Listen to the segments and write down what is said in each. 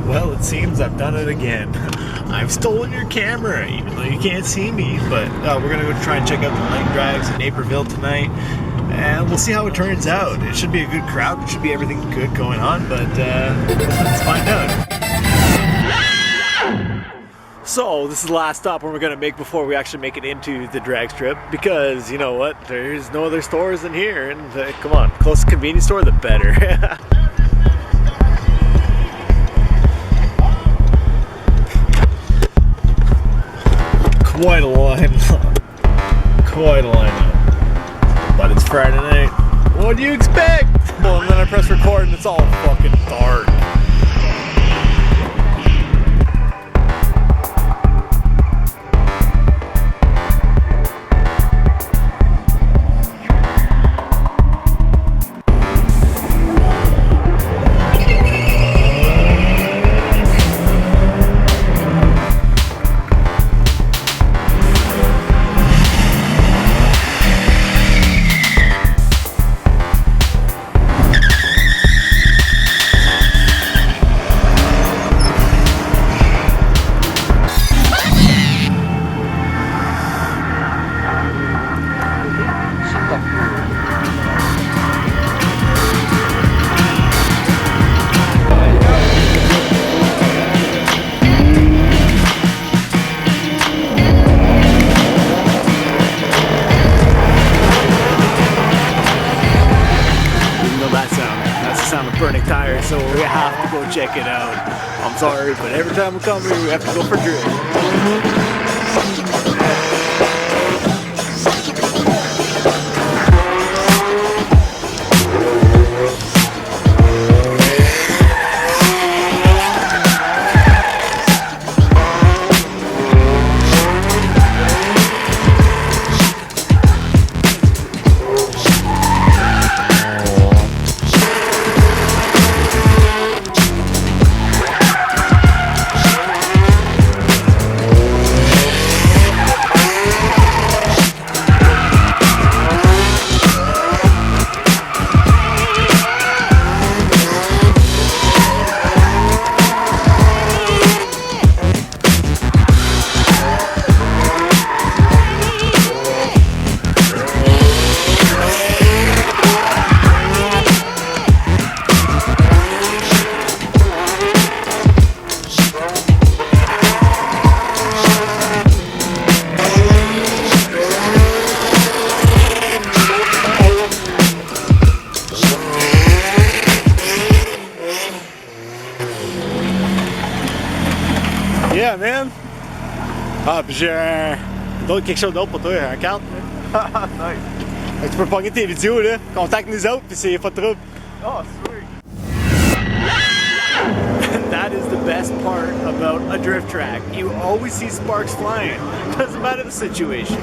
Well, it seems I've done it again. I've stolen your camera, even though you can't see me. But we're going to go try and check out the night drags in Napierville tonight. And we'll see how it turns out. It should be a good crowd. It should be everything good going on. But let's find out. So, this is the last stop we're going to make before we actually make it into the drag strip. Because, you know what? There's no other stores in here. And come on, closest convenience store, the better. Quite a line. Quite a line. But it's Friday night. What do you expect? Well, and then I press record and it's all fucking dark. Burning tires, so we have to go check it out. I'm sorry, but every time we come here, we have to go for drift. Yeah, man. Ah, puis j'ai quelque chose d'autre pour toi, un carte. Nice. Tu peux pogner tes vidéos, là. Contacte nous autres, puis c'est pas de trouble. Oh, sweet. That is the best part about a drift track. You always see sparks flying. Doesn't matter the situation.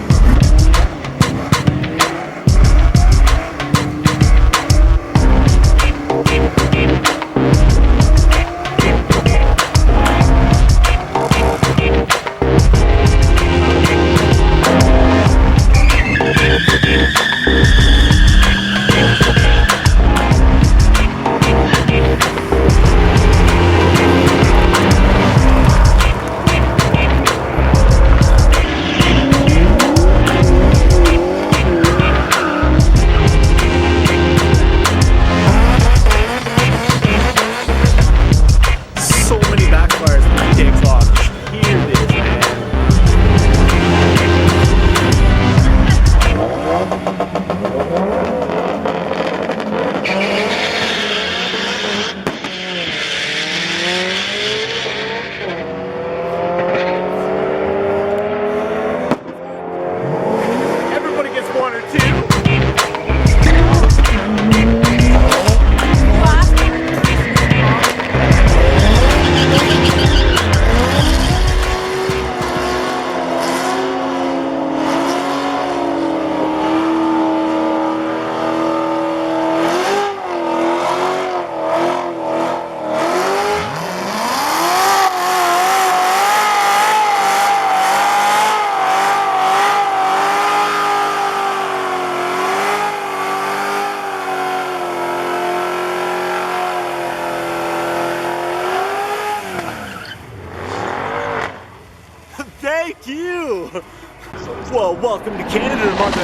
Well, welcome to Canada, mother.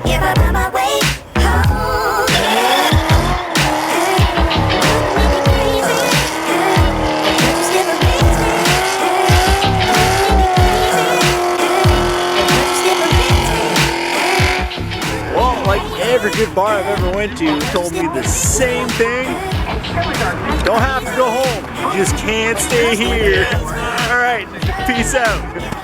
If I'm on my way home, well, like every good bar I've ever went to told me the same thing. Don't have to go home. You just can't stay here. All right, peace out.